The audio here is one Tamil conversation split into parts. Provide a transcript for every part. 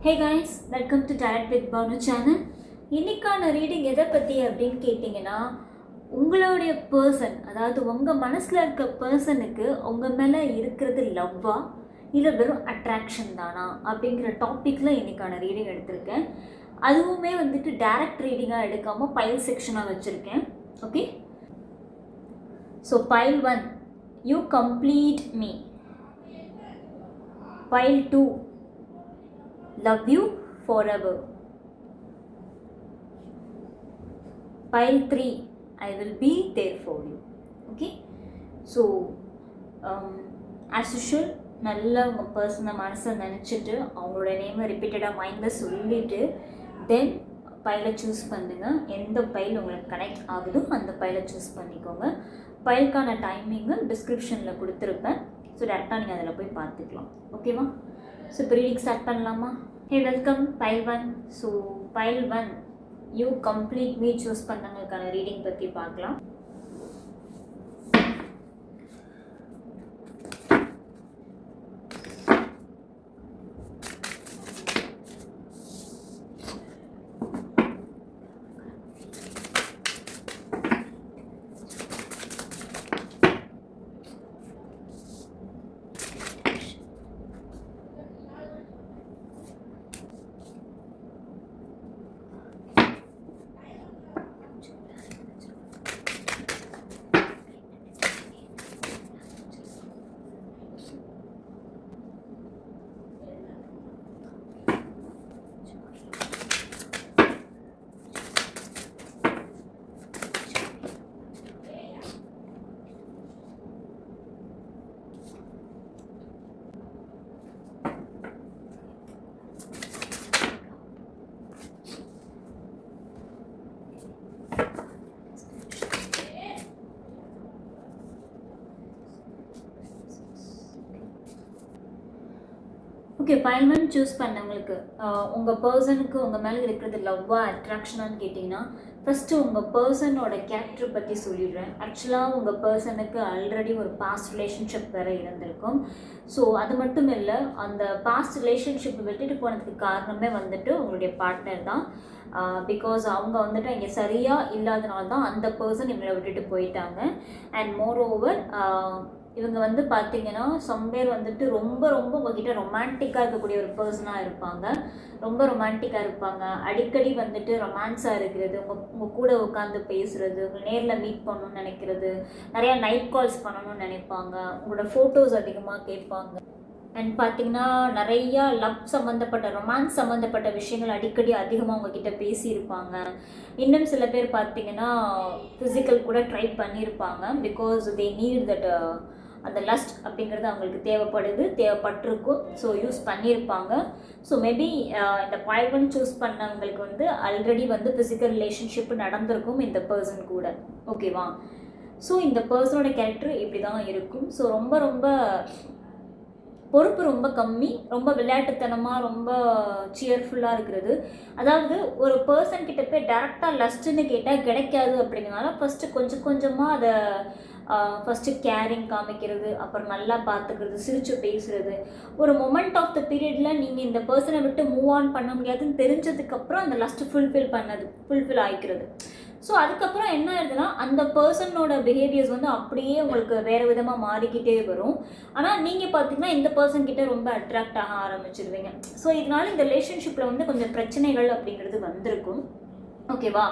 Hey guys, welcome to direct with Bhanu channel. இன்னைக்கான ரீடிங் எதை பற்றி அப்படின்னு கேட்டிங்கன்னா, உங்களுடைய பர்சன், அதாவது உங்கள் மனசில் இருக்க பர்சனுக்கு உங்கள் மேலே இருக்கிறது லவ்வா இல்லை வெறும் அட்ராக்ஷன் தானா அப்படிங்கிற டாப்பிக்கில் இன்னைக்கான ரீடிங் எடுத்திருக்கேன். அதுவுமே வந்துட்டு டைரக்ட் ரீடிங்காக எடுக்காமல் பைல் செக்ஷனாக வச்சுருக்கேன். Okay, so pile 1, you complete me. File 2, love you forever. Pile 3, I will be there for you. Okay, so as usual, நல்லா உங்கள் பர்சனை மனசை நினச்சிட்டு அவங்களோட நேமை ரிப்பீட்டடாக மைண்டில் சொல்லிவிட்டு தென் பைலை சூஸ் பண்ணுங்கள். எந்த பைல் உங்களுக்கு கனெக்ட் ஆகுதோ அந்த பைலை சூஸ் பண்ணிக்கோங்க. பைலுக்கான டைமிங்கு டிஸ்கிரிப்ஷனில் கொடுத்துருப்பேன். ஸோ டேரெக்டாக நீங்கள் அதில் போய் பார்த்துக்கலாம். ஓகேவா? ஸோ இப்போ ரீடிங் ஸ்டார்ட் பண்ணலாமா? Hey, welcome pile 1. So pile 1, you complete me choose பண்ணவங்களுக்கான ரீடிங் பற்றி பார்க்கலாம். ஓகே, பைல் 1 சூஸ் பண்ணவங்களுக்கு உங்கள் பர்சனுக்கு உங்கள் மேலே இருக்கிறது லவ்வா அட்ராக்ஷனான்னு கேட்டிங்கன்னா, ஃபஸ்ட்டு உங்கள் பர்சனோட கேரக்டர் பற்றி சொல்லிடுறேன். ஆக்சுவலாக உங்கள் பர்சனுக்கு ஆல்ரெடி ஒரு பாஸ்ட் ரிலேஷன்ஷிப் வேறு இருந்திருக்கும். ஸோ அது மட்டும் இல்லை, அந்த பாஸ்ட் ரிலேஷன்ஷிப் விட்டுட்டு போனதுக்கு காரணமே வந்துட்டு உங்களுடைய பார்ட்னர் தான். பிகாஸ் அவங்க வந்துட்டு இங்கே சரியாக இல்லாதனால தான் அந்த பர்சன் இவங்களை விட்டுட்டு போயிட்டாங்க. அண்ட் மோர் ஓவர் இவங்க வந்து பார்த்தீங்கன்னா சம்வேர் வந்துட்டு ரொம்ப உங்ககிட்ட ரொமான்டிக்காக இருக்கக்கூடிய ஒரு பர்சனாக இருப்பாங்க. ரொம்ப ரொமான்டிக்காக இருப்பாங்க. அடிக்கடி வந்துட்டு ரொமான்ஸாக இருக்கிறது, உங்கள் கூட உட்காந்து பேசுகிறது, உங்களை நேரில் மீட் பண்ணணும்னு நினைக்கிறது, நிறையா நைட் கால்ஸ் பண்ணணும்னு நினைப்பாங்க, உங்களோட ஃபோட்டோஸ் அதிகமாக கேட்பாங்க. அண்ட் பார்த்தீங்கன்னா நிறையா லவ் சம்மந்தப்பட்ட ரொமான்ஸ் சம்மந்தப்பட்ட விஷயங்கள் அடிக்கடி அதிகமாக உங்ககிட்ட பேசியிருப்பாங்க. இன்னும் சில பேர் பார்த்தீங்கன்னா ஃபிசிக்கல் கூட ட்ரை பண்ணியிருப்பாங்க. பிகாஸ் தே நீட் தட், அந்த லஸ்ட் அப்படிங்கிறது அவங்களுக்கு தேவைப்பட்டிருக்கும். ஸோ யூஸ் பண்ணியிருப்பாங்க. ஸோ மேபி இந்த பைல் 1 சூஸ் பண்ணவங்களுக்கு வந்து ஆல்ரெடி வந்து ஃபிசிக்கல் ரிலேஷன்ஷிப் நடந்திருக்கும் இந்த பர்சன் கூட. ஓகேவா? ஸோ இந்த பர்சனோட கேரக்டர் இப்படி தான் இருக்கும். ஸோ ரொம்ப பொறுப்பு ரொம்ப கம்மி, ரொம்ப விளையாட்டுத்தனமாக, ரொம்ப சியர்ஃபுல்லாக இருக்கிறது. அதாவது ஒரு பர்சன் கிட்ட போய் டேரெக்டாக லஸ்ட்டுன்னு கேட்டால் கிடைக்காது. அப்படிங்கிறனால ஃபஸ்ட்டு கொஞ்சமாக அதை ஃபஸ்ட்டு கேரிங் காமிக்கிறது, அப்புறம் நல்லா பார்த்துக்கிறது, சிரித்து பேசுகிறது. ஒரு மொமெண்ட் ஆஃப் த பீரியடில் நீங்கள் இந்த பர்சனை விட்டு மூவ் ஆன் பண்ண முடியாதுன்னு தெரிஞ்சதுக்கப்புறம் அந்த லஸ்ட்டு ஃபுல்ஃபில் ஆகிக்கிறது. ஸோ அதுக்கப்புறம் என்ன ஆயிடுதுன்னா, அந்த பர்சனோட பிஹேவியர்ஸ் வந்து அப்படியே உங்களுக்கு வேறு விதமாக மாறிக்கிட்டே வரும். ஆனால் நீங்கள் பார்த்தீங்கன்னா இந்த பர்சன் கிட்ட ரொம்ப அட்ராக்ட் ஆக ஆரம்பிச்சிருவீங்க. ஸோ இதனால இந்த ரிலேஷன்ஷிப்பில் வந்து கொஞ்சம் பிரச்சனைகள் அப்படிங்கிறது வந்திருக்கும். ஓகேவா?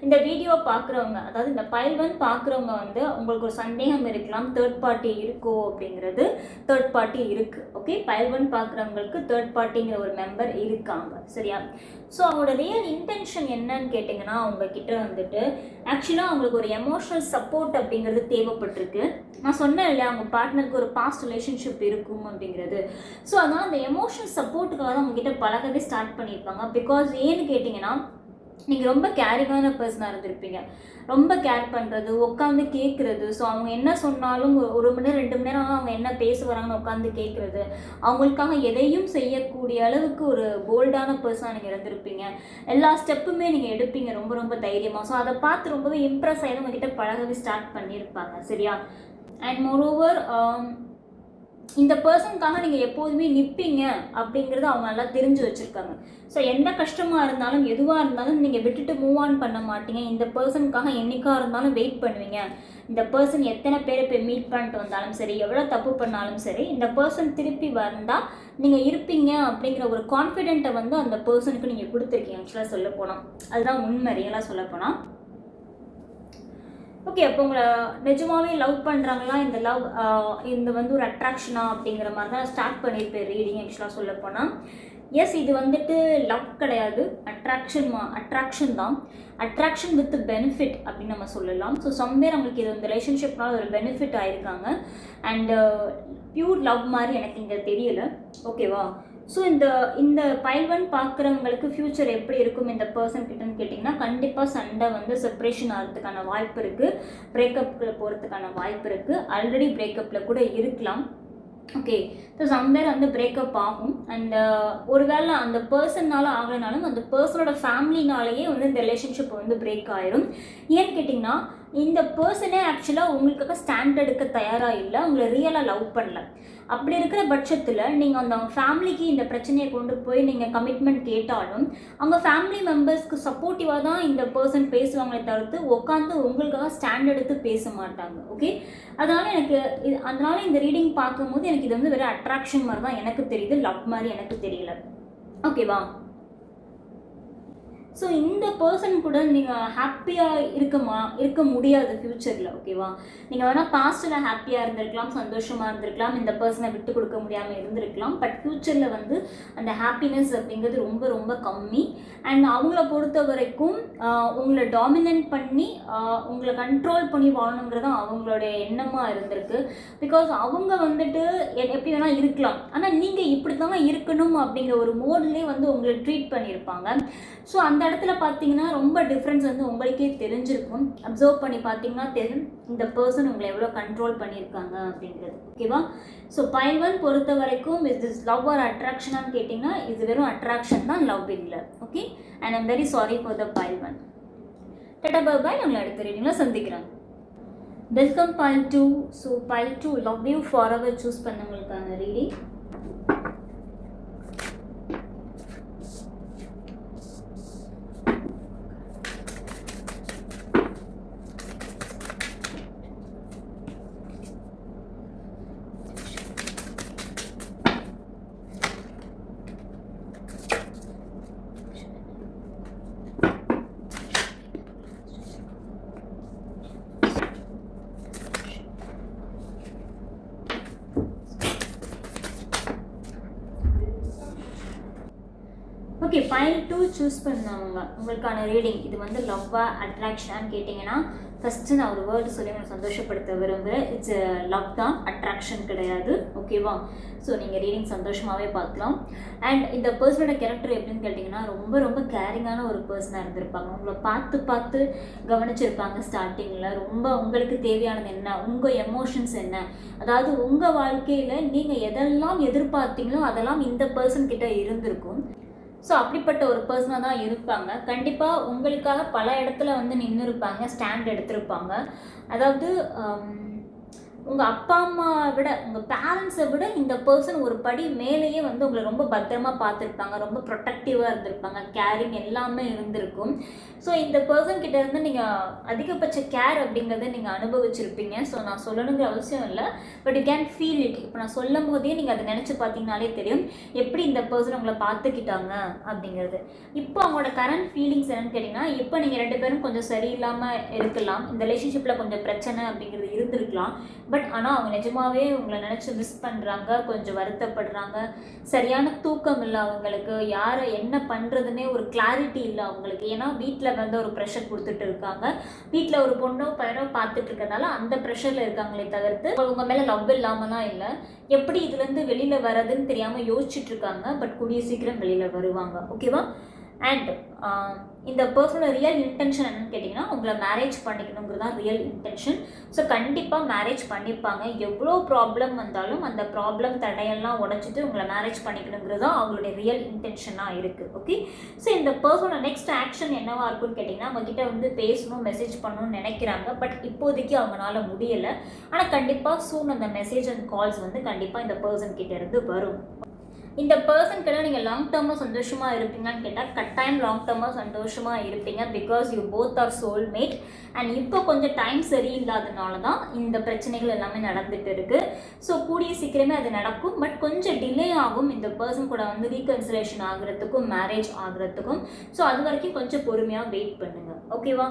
இந்த வீடியோவை பார்க்குறவங்க, அதாவது இந்த பைல் 1 பார்க்குறவங்க வந்து உங்களுக்கு ஒரு சந்தேகம் இருக்கலாம், தேர்ட் பார்ட்டி இருக்கோ அப்படிங்கிறது. தேர்ட் பார்ட்டி இருக்குது. ஓகே, பைல் 1 பார்க்குறவங்களுக்கு தேர்ட் பார்ட்டிங்கிற ஒரு மெம்பர் இருக்காங்க. சரியா? ஸோ அவங்களோட ரியல் இன்டென்ஷன் என்னன்னு கேட்டிங்கன்னா, அவங்கக்கிட்ட வந்துட்டு ஆக்சுவலாக அவங்களுக்கு ஒரு எமோஷனல் சப்போர்ட் அப்படிங்கிறது தேவைப்பட்டிருக்கு. நான் சொன்னேன் இல்லையா, அவங்க பார்ட்னருக்கு ஒரு பாஸ்ட் ரிலேஷன்ஷிப் இருக்கும் அப்படிங்கிறது. ஸோ அதனால் அந்த எமோஷனல் சப்போர்ட்டுக்காக தான் அவங்ககிட்ட பழகவே ஸ்டார்ட் பண்ணியிருப்பாங்க. பிகாஸ் ஏன்னு கேட்டிங்கன்னா, நீங்கள் ரொம்ப கேரிங்கான பர்சனாக இருந்திருப்பீங்க. ரொம்ப கேர் பண்ணுறது, உட்காந்து கேட்குறது. ஸோ அவங்க என்ன சொன்னாலும் 1 மணி நேரம் 2 மணி நேரம் அவங்க என்ன பேச வராங்கன்னு உட்காந்து கேட்குறது, அவங்களுக்காக எதையும் செய்யக்கூடிய அளவுக்கு ஒரு போல்டான பர்சனாக நீங்கள் இருந்திருப்பீங்க. எல்லா ஸ்டெப்புமே நீங்கள் எடுப்பீங்க ரொம்ப தைரியமாக. ஸோ அதை பார்த்து ரொம்பவே இம்ப்ரெஸ் ஆகி உங்ககிட்ட பழகவே ஸ்டார்ட் பண்ணியிருப்பாங்க. சரியா? அண்ட் மோரோவர் இந்த பர்சனுக்காக நீங்கள் எப்போதுமே நிற்பீங்க அப்படிங்கிறது அவங்க நல்லா தெரிஞ்சு வச்சுருக்காங்க. ஸோ எந்த கஷ்டமாக இருந்தாலும் எதுவாக இருந்தாலும் நீங்கள் விட்டுட்டு மூவ் ஆன் பண்ண மாட்டீங்க. இந்த பர்சனுக்காக என்றைக்காக இருந்தாலும் வெயிட் பண்ணுவீங்க. இந்த பர்சன் எத்தனை பேரை போய் மீட் பண்ணிட்டு வந்தாலும் சரி, எவ்வளோ தப்பு பண்ணாலும் சரி, இந்த பர்சன் திருப்பி வந்தால் நீங்கள் இருப்பீங்க அப்படிங்கிற ஒரு கான்ஃபிடென்ட்டை வந்து அந்த பர்சனுக்கு நீங்கள் கொடுத்துருக்கீங்க. ஆக்சுவலாக சொல்ல போனால் அதுதான் உண்மை, ரியலாக சொல்ல போனால். ஓகே, அப்போ உங்களை நிஜமாகவே லவ் பண்ணுறாங்களா, இந்த லவ் இந்த வந்து ஒரு அட்ராக்ஷனா அப்படிங்கிற மாதிரி தான் ஸ்டார்ட் பண்ணியிருப்பேன் ரீடிங். ஆக்சுவலாக சொல்ல போனால் எஸ், இது வந்துட்டு லவ் கிடையாது, அட்ராக்ஷன் தான். அட்ராக்ஷன் வித் பெனிஃபிட் அப்படின்னு நம்ம சொல்லலாம். ஸோ சம்வேர் அவங்களுக்கு இது இந்த ரிலேஷன்ஷிப்னால ஒரு பெனிஃபிட் ஆயிருக்காங்க. அண்ட் பியூர் லவ் மாதிரி எனக்கு இங்கே தெரியலை. ஓகேவா? ஸோ இந்த பைல் 1 பார்க்குறவங்களுக்கு ஃப்யூச்சர் எப்படி இருக்கும் இந்த பர்சன் கிட்டன்னு கேட்டிங்கன்னா, கண்டிப்பாக சண்டை வந்து செப்பரேஷன் ஆகிறதுக்கான வாய்ப்பு இருக்குது, பிரேக்கப்பில் போகிறதுக்கான வாய்ப்பு இருக்குது, ஆல்ரெடி பிரேக்கப்பில் கூட இருக்கலாம். ஓகே, ஸோ சம்வேர் வந்து பிரேக்கப் ஆகும். அண்ட் ஒருவேளை அந்த பர்சன்னால் ஆகலைனாலும் அந்த பர்சனோட ஃபேமிலினாலேயே வந்து இந்த ரிலேஷன்ஷிப் வந்து பிரேக் ஆயிரும். ஏன்னு கேட்டிங்கன்னா, இந்த பர்சனே ஆக்சுவலாக உங்களுக்காக ஸ்டாண்ட் எடுக்க தயாராக இல்லை, உங்களை ரியலாக லவ் பண்ணல. அப்படி இருக்கிற பட்சத்தில் நீங்கள் அந்த ஃபேமிலிக்கு இந்த பிரச்சனையை கொண்டு போய் நீங்கள் கமிட்மெண்ட் கேட்டாலும் அவங்க ஃபேமிலி மெம்பர்ஸ்க்கு சப்போர்ட்டிவாக தான் இந்த பர்சன் பேசுவாங்களே தவிர்த்து உட்காந்து உங்களுக்காக ஸ்டாண்ட் எடுத்து பேச மாட்டாங்க. ஓகே, அதனால இந்த ரீடிங் பார்க்கும்போது எனக்கு இது வந்து வெறும் அட்ராக்ஷன் மாதிரி தான் எனக்கு தெரியுது, லவ் மாதிரி எனக்கு தெரியல. ஓகேவா? ஸோ இந்த பர்சன் கூட நீங்கள் ஹாப்பியாக இருக்க முடியாது ஃப்யூச்சரில். ஓகேவா? நீங்கள் வேணால் பாஸ்ட்டில் ஹாப்பியாக இருந்திருக்கலாம், சந்தோஷமாக இருந்திருக்கலாம், இந்த பர்சனை விட்டு கொடுக்க முடியாமல் இருந்திருக்கலாம். பட் ஃப்யூச்சரில் வந்து அந்த ஹாப்பினஸ் அப்படிங்கிறது ரொம்ப ரொம்ப கம்மி. அண்ட் அவங்கள பொறுத்த வரைக்கும் உங்களை டாமினன்ட் பண்ணி உங்களை கண்ட்ரோல் பண்ணி வாழணுங்கிறது அவங்களுடைய எண்ணமாக இருந்திருக்கு. பிகாஸ் அவங்க வந்துட்டு எப்படி வேணால் இருக்கலாம், ஆனால் நீங்கள் இப்படி தானே இருக்கணும் அப்படிங்கிற ஒரு மோட்லேயே வந்து உங்களை ட்ரீட் பண்ணியிருப்பாங்க. ஸோ அந்த இடத்துல பார்த்தீங்கன்னா ரொம்ப டிஃப்ரென்ஸ் வந்து உங்களுக்கே தெரிஞ்சிருக்கும். அப்சர்வ் பண்ணி பார்த்தீங்கன்னா தெரியும் இந்த பர்சன் உங்களை எவ்வளோ கண்ட்ரோல் பண்ணியிருக்காங்க அப்படிங்கிறது. ஓகேவா? ஸோ பைல் 1 பொறுத்த வரைக்கும் இஸ் திஸ் லவ் ஆர் அட்ராக்ஷனான்னு கேட்டிங்கன்னா இது வெறும் அட்ராக்ஷன் தான், லவ் இல்லை. Okay, and I'm very sorry for the pile 1. Tata bye bye, உங்களை அடுத்த ரீடிங்கில் சந்திக்கிறேன். Welcome pile 2. So pile 2 love you forever choose பண்ணவங்களுக்கான ரீடிங். ஓகே, பைல் 2 சூஸ் பண்ணவங்க உங்களுக்கான ரீடிங் இது வந்து லவ்வா அட்ராக்ஷனான்னு கேட்டிங்கன்னா, ஃபஸ்ட்டு நான் ஒரு வேர்டு சொல்லி உங்களை சந்தோஷப்படுத்த விரும்புகிறேன். இட்ஸ் லவ் தான், அட்ராக்ஷன் கிடையாது. ஓகேவா? ஸோ நீங்கள் ரீடிங் சந்தோஷமாகவே பார்க்கலாம். அண்ட் இந்த பர்சனோட கேரக்டர் எப்படின்னு கேட்டிங்கன்னா, ரொம்ப ரொம்ப கேரிங்கான ஒரு பர்சனாக இருந்திருப்பாங்க. உங்களை பார்த்து கவனிச்சிருப்பாங்க. ஸ்டார்டிங்கில் ரொம்ப உங்களுக்கு தேவையானது என்ன, உங்கள் எமோஷன்ஸ் என்ன, அதாவது உங்கள் வாழ்க்கையில் நீங்கள் எதெல்லாம் எதிர்பார்த்தீங்களோ அதெல்லாம் இந்த பர்சன் கிட்ட இருந்திருக்கும். ஸோ அப்படிப்பட்ட ஒரு பர்சனாக தான் இருப்பாங்க. கண்டிப்பாக உங்களுக்காக பல இடத்துல வந்து நின்று இருப்பாங்க, ஸ்டாண்ட் எடுத்திருப்பாங்க. அதாவது உங்கள் அப்பா அம்மாவை விட, உங்கள் பேரண்ட்ஸை விட இந்த பர்சன் ஒரு படி மேலேயே வந்து உங்களை ரொம்ப பத்திரமா பார்த்துருப்பாங்க, ரொம்ப ப்ரொடெக்டிவாக இருந்திருப்பாங்க, கேரிங் எல்லாமே இருந்திருக்கும். ஸோ இந்த பர்சன் கிட்ட இருந்து நீங்கள் அதிகபட்ச கேர் அப்படிங்கிறத நீங்கள் அனுபவிச்சிருப்பீங்க. ஸோ நான் சொல்லணுங்கிற அவசியம் இல்லை, but you can feel it. இப்போ நான் சொல்லும் போதே நீங்கள் அதை நினச்சி பார்த்தீங்கனாலே தெரியும் எப்படி இந்த பர்சன் உங்களை பார்த்துக்கிட்டாங்க அப்படிங்கிறது. இப்போ அவங்களோட கரண்ட் ஃபீலிங்ஸ் என்னன்னு கேட்டிங்கன்னா, இப்போ நீங்கள் 2 பேரும் கொஞ்சம் சரியில்லாமல் இருக்கலாம், இந்த ரிலேஷன்ஷிப்பில் கொஞ்சம் பிரச்சனை அப்படிங்கிறது இருந்திருக்கலாம். பட் ஆனால் அவங்க நிஜமாகவே உங்களை நினச்சி மிஸ் பண்ணுறாங்க, கொஞ்சம் வருத்தப்படுறாங்க. சரியான தூக்கம் இல்லை அவங்களுக்கு, யாரை என்ன பண்ணுறதுனே ஒரு கிளாரிட்டி இல்லை அவங்களுக்கு. ஏன்னா வீட்டில் வந்து ஒரு ப்ரெஷர் கொடுத்துட்டு இருக்காங்க, வீட்டில் ஒரு பொண்ணோ பையனோ பார்த்துட்டு இருக்கிறதுனால அந்த ப்ரெஷரில் இருக்காங்களே தவிர்த்து உங்கள் மேலே லவ் இல்லாமலாம் இல்லை. எப்படி இதுலேருந்து வெளியில் வர்றதுன்னு தெரியாமல் யோசிச்சுட்டு இருக்காங்க. பட் கூடிய சீக்கிரம் வெளியில் வருவாங்க. ஓகேவா? அண்ட் இந்த பர்சனோட ரியல் இன்டென்ஷன் என்னன்னு கேட்டிங்கன்னா உங்களை மேரேஜ் பண்ணிக்கணுங்கிறது தான் ரியல் இன்டென்ஷன். ஸோ கண்டிப்பாக மேரேஜ் பண்ணிப்பாங்க. எவ்வளோ ப்ராப்ளம் வந்தாலும் அந்த ப்ராப்ளம் தடையெல்லாம் உடச்சிட்டு உங்களை மேரேஜ் பண்ணிக்கணுங்கிறது தான் அவங்களுடைய ரியல் இன்டென்ஷனாக இருக்குது. ஓகே, ஸோ இந்த பர்சனோட நெக்ஸ்ட் ஆக்ஷன் என்னவாக இருக்குன்னு கேட்டிங்கன்னா அவங்ககிட்ட வந்து பேசணும், மெசேஜ் பண்ணணும்னு நினைக்கிறாங்க. பட் இப்போதைக்கு அவங்களால முடியலை. ஆனால் கண்டிப்பாக சூன் அந்த மெசேஜ் அண்ட் கால்ஸ் வந்து கண்டிப்பாக இந்த பர்சன் கிட்ட இருந்து வரும். இந்த பர்சன் கிட்ட நீங்கள் லாங் டேர்மாக சந்தோஷமாக இருப்பீங்கன்னு கேட்டால் கட்டாயம் லாங் டேர்மாக சந்தோஷமாக இருப்பீங்க. Because you both are soulmate. And இப்போ கொஞ்சம் டைம் சரியில்லாதனால தான் இந்த பிரச்சனைகள் எல்லாமே நடந்துகிட்டு இருக்குது. ஸோ கூடிய சீக்கிரமே அது நடக்கும். பட் கொஞ்சம் டிலே ஆகும் இந்த பர்சன் கூட வந்து ரீகன்சிலேஷன் ஆகுறதுக்கும் மேரேஜ் ஆகுறதுக்கும். ஸோ அது வரைக்கும் கொஞ்சம் பொறுமையாக வெயிட் பண்ணுங்கள். ஓகேவா?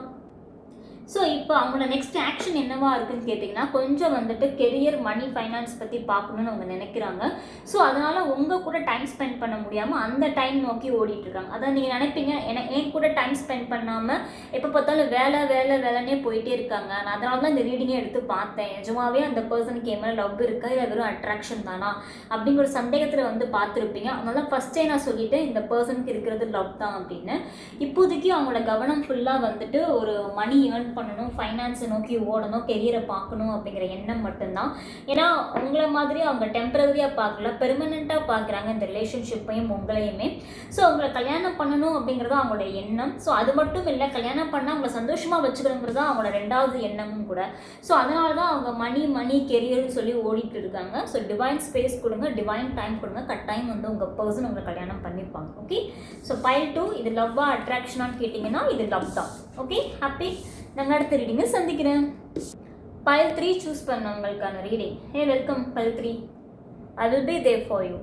ஸோ இப்போ அவங்களோட நெக்ஸ்ட் ஆக்ஷன் என்னவா இருக்குன்னு கேட்டிங்கன்னா கொஞ்சம் வந்துட்டு கெரியர், மணி, ஃபைனான்ஸ் பற்றி பார்க்கணுன்னு அவங்க நினைக்கிறாங்க. ஸோ அதனால் உங்கள் கூட டைம் ஸ்பெண்ட் பண்ண முடியாமல் அந்த டைம் நோக்கி ஓடிட்டுருக்காங்க. அதான் நீங்கள் நினைப்பீங்க என் கூட டைம் ஸ்பெண்ட் பண்ணாமல் எப்போ பார்த்தாலும் வேலைன்னே போயிட்டே இருக்காங்க. நான் அதனால தான் இந்த ரீடிங்கே எடுத்து பார்த்தேன். நிஜமாவே அந்த பர்சனுக்கு என் மேலே லவ் இருக்கா இல்லை வெறும் அட்ராக்ஷன் தானா அப்படிங்கிற ஒரு சந்தேகத்தில் வந்து பார்த்துருப்பீங்க. அதனால ஃபஸ்ட்டே நான் சொல்லிவிட்டேன் இந்த பர்சனுக்கு இருக்கிறது லவ் தான் அப்படின்னு. இப்போதைக்கு அவங்களோட கவனம் ஃபுல்லாக வந்துட்டு ஒரு மணி ஏர்ன் பண்ணணும், ஃபைனான்ஸை நோக்கி ஓடணும், கெரியரை பார்க்கணும் அப்படிங்கிற எண்ணம் மட்டும்தான். ஏன்னா உங்களை மாதிரி அவங்க டெம்பரரியாக பார்க்கல, பெர்மனெண்ட்டாக பார்க்குறாங்க இந்த ரிலேஷன்ஷிப்பையும் உங்களையுமே. ஸோ அவங்களை கல்யாணம் பண்ணணும் அப்படிங்கிறது அவங்களோட எண்ணம். ஸோ அது மட்டும் இல்லை, கல்யாணம் பண்ணால் அவங்களை சந்தோஷமாக வச்சுக்கணுங்கிறது தான் அவங்களோட ரெண்டாவது எண்ணமும் கூட. ஸோ அதனால தான் அவங்க மணி கெரியர்னு சொல்லி ஓடிட்டு இருக்காங்க. ஸோ டிவைன் ஸ்பேஸ் கொடுங்க, டிவைன் டைம் கொடுங்க, கட்டாயம் வந்து உங்கள் பர்சன் உங்களை கல்யாணம் பண்ணிப்பாங்க. ஓகே, ஸோ பைல் 2 இது லவ்வா அட்ராக்ஷனான்னு கேட்டிங்கன்னா இது லவ் தான். Okay, happy. நாங்கள் அடுத்த ரீடிங்கை சந்திக்கிறேன். பைல் 3 சூஸ் பண்ணவங்களுக்கான reading. Hey welcome pile 3. I will be there for you.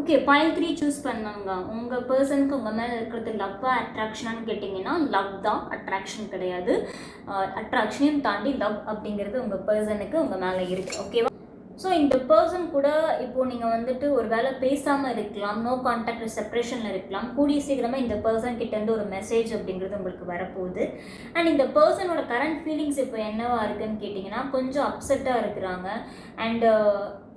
Okay, pile 3 choose பண்ணவங்க உங்கள் பர்சனுக்கு உங்கள் மேலே இருக்கிறது லவ்வா அட்ராக்ஷனான்னு கேட்டிங்கன்னா லவ் தான், அட்ராக்ஷன் கிடையாது. அட்ராக்ஷனையும் தாண்டி லவ் அப்படிங்கிறது உங்கள் பர்சனுக்கு உங்கள் மேலே இருக்குது. ஓகேவா? ஸோ இந்த பர்சன் கூட இப்போது நீங்கள் வந்துட்டு ஒரு வேளை பேசாமல் இருக்கலாம், நோ கான்டாக்ட் செப்பரேஷனில் இருக்கலாம். கூடிய சீக்கிரமாக இந்த பர்சன் கிட்டேருந்து ஒரு மெசேஜ் அப்படிங்கிறது உங்களுக்கு வரப்போகுது. அண்ட் இந்த பர்சனோட கரண்ட் ஃபீலிங்ஸ் இப்போ என்னவா இருக்குன்னு கேட்டிங்கன்னா கொஞ்சம் அப்செட்டாக இருக்கிறாங்க. அண்டு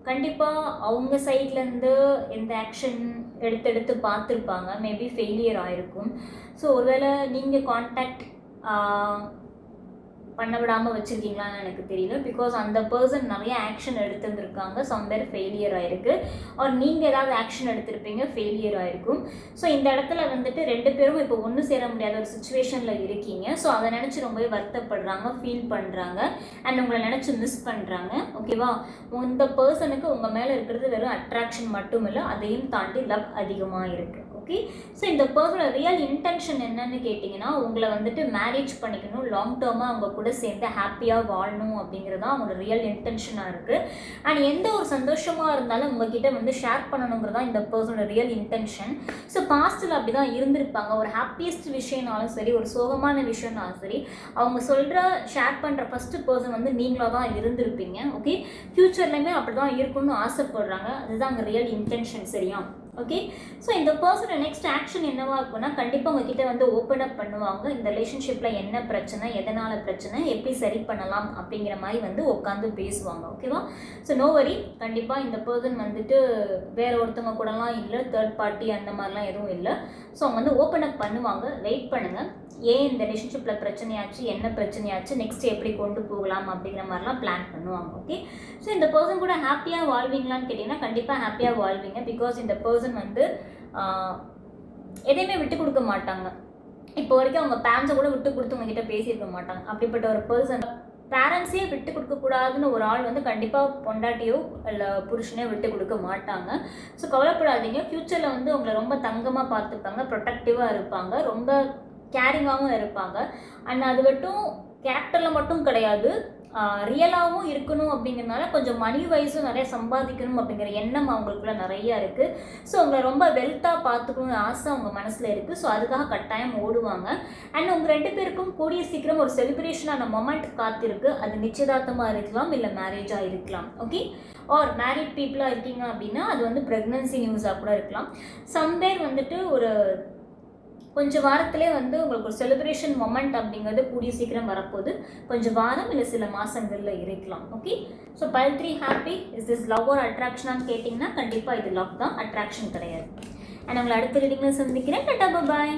கண்டிப்பாக அவங்க சைட்லேருந்து எந்த ஆக்ஷன் எடுத்து பார்த்துருப்பாங்க. மேபி ஃபெயிலியர் ஆகிருக்கும். ஸோ ஒருவேளை நீங்கள் கான்டாக்ட் பண்ண விடாமல் வச்சுருக்கீங்களான்னு எனக்கு தெரியல. பிகாஸ் அந்த பர்சன் நிறைய ஆக்ஷன் எடுத்துருந்துருக்காங்க, சம்வேர் ஃபெயிலியர் ஆகிருக்கு. ஆர் நீங்கள் ஏதாவது ஆக்ஷன் எடுத்திருப்பீங்க, ஃபெயிலியர் ஆகிருக்கும். ஸோ இந்த இடத்துல வந்துட்டு 2 பேரும் இப்போ ஒன்று சேர முடியாத ஒரு சுச்சுவேஷனில் இருக்கீங்க. ஸோ அதை நினச்சி ரொம்பவே வருத்தப்படுறாங்க, ஃபீல் பண்ணுறாங்க. அண்ட் உங்களை நினச்சி மிஸ் பண்ணுறாங்க. ஓகேவா? இந்த பர்சனுக்கு உங்கள் மேலே இருக்கிறது வெறும் அட்ராக்ஷன் மட்டும் இல்லை, அதையும் தாண்டி லவ் அதிகமாக இருக்குது. ஓகே, ஸோ இந்த பர்சனோட ரியல் இன்டென்ஷன் என்னன்னு கேட்டிங்கன்னா உங்களை வந்துட்டு மேரேஜ் பண்ணிக்கணும், லாங் டேர்மாக அவங்க கூட சேர்ந்து ஹாப்பியாக வாழணும் அப்படிங்கிறது தான் அவங்களோட ரியல் இன்டென்ஷனாக இருக்குது. அண்ட் எந்த ஒரு சந்தோஷமாக இருந்தாலும் உங்ககிட்ட வந்து ஷேர் பண்ணணுங்கிறது தான் இந்த பர்சனோட ரியல் இன்டென்ஷன். ஸோ பாஸ்ட்டில் அப்படி தான் இருந்திருப்பாங்க. ஒரு ஹாப்பியஸ்ட் விஷயம்னாலும் சரி, ஒரு சோகமான விஷயம்னாலும் சரி, அவங்க சொல்கிற ஷேர் பண்ணுற ஃபஸ்ட்டு பர்சன் வந்து நீங்களாக தான் இருந்திருப்பீங்க. ஓகே, ஃப்யூச்சர்லேயுமே அப்படி தான் இருக்கணும்னு ஆசைப்படுறாங்க. அதுதான் அங்கே ரியல் இன்டென்ஷன். சரியா? ஓகே, ஸோ இந்த பர்சனோட நெக்ஸ்ட் ஆக்ஷன் என்னவா இருக்குன்னா கண்டிப்பாக உங்ககிட்ட வந்து ஓப்பன் அப் பண்ணுவாங்க. இந்த ரிலேஷன்ஷிப்பில் என்ன பிரச்சனை, எதனால் பிரச்சனை, எப்படி சரி பண்ணலாம் அப்படிங்கிற மாதிரி வந்து உட்காந்து பேசுவாங்க. ஓகேவா? ஸோ நோ வரி, கண்டிப்பாக இந்த பர்சன் வந்துட்டு வேற ஒருத்தவங்க கூடலாம் இல்லை, தேர்ட் பார்ட்டி அந்த மாதிரிலாம் எதுவும் இல்லை. ஸோ அவங்க வந்து ஓப்பன் அப் பண்ணுவாங்க. வெயிட் பண்ணுங்கள். ஏன் இந்த ரிலேஷன்ஷிப்பில் பிரச்சனையாச்சு, என்ன பிரச்சனையாச்சு, நெக்ஸ்ட் எப்படி கொண்டு போகலாம் அப்படிங்கிற மாதிரிலாம் பிளான் பண்ணுவாங்க. ஓகே, ஸோ இந்த பர்சன் கூட ஹாப்பியாக வாழ்வீங்களான்னு கேட்டிங்கன்னா கண்டிப்பாக ஹாப்பியாக வாழ்வீங்க. பிகாஸ் இந்த பர்சன் வந்து எதையுமே விட்டு கொடுக்க மாட்டாங்க. இப்போ வரைக்கும் அவங்க பேரண்ட்ஸை கூட விட்டு கொடுத்து உங்ககிட்ட பேசியிருக்க மாட்டாங்க. அப்படிப்பட்ட ஒரு பர்சன் பேரண்ட்ஸே விட்டு கொடுக்கக்கூடாதுன்னு ஒரு ஆள் வந்து கண்டிப்பாக பொண்டாட்டியோ இல்லை புருஷனையோ விட்டு கொடுக்க மாட்டாங்க. ஸோ கவலைப்படாதீங்க. ஃப்யூச்சரில் வந்து உங்களை ரொம்ப தங்கமாக பார்த்துப்பாங்க, ப்ரொடெக்டிவாக இருப்பாங்க, ரொம்ப கேரிங்காகவும் இருப்பாங்க. அண்ட் அது மட்டும் கேரக்டரில் மட்டும் கிடையாது, ரியலாகவும் இருக்கணும் அப்படிங்கிறனால கொஞ்சம் மணி வைஸும் நிறைய சம்பாதிக்கணும் அப்படிங்கிற எண்ணம் அவங்களுக்குள்ள நிறையா இருக்குது. ஸோ அவங்கள ரொம்ப வெல்த்தாக பார்த்துக்கணும்னு ஆசை அவங்க மனசில் இருக்குது. ஸோ அதுக்காக கட்டாயம் ஓடுவாங்க. அண்ட் உங்கள் 2 பேருக்கும் கூடிய சீக்கிரம் ஒரு செலிப்ரேஷனான மொமெண்ட் காத்திருக்கு. அது நிச்சயதார்த்தமாக இருக்கலாம், இல்லை மேரேஜாக இருக்கலாம். ஓகே, ஆர் மேரிட் பீப்புளாக இருக்கீங்க அப்படின்னா அது வந்து ப்ரெக்னன்சி நியூஸாக கூட இருக்கலாம். சம்வேர் வந்துட்டு ஒரு கொஞ்சம் வாரத்திலே வந்து உங்களுக்கு ஒரு செலிப்ரேஷன் மொமெண்ட் அப்படிங்கிறது கூடிய சீக்கிரம் வரப்போகுது. கொஞ்சம் வாரம் இல்லை சில மாதங்களில் இருக்கலாம். Okay, so pile 3 happy. Is this love or அட்ராக்ஷனான்னு கேட்டிங்கன்னா கண்டிப்பாக இது லவ் தான், அட்ராக்ஷன் கிடையாது. அண்ட் உங்களை அடுத்த ரீடிங்கில் சந்திக்கிறேன். டாடா, பாய்.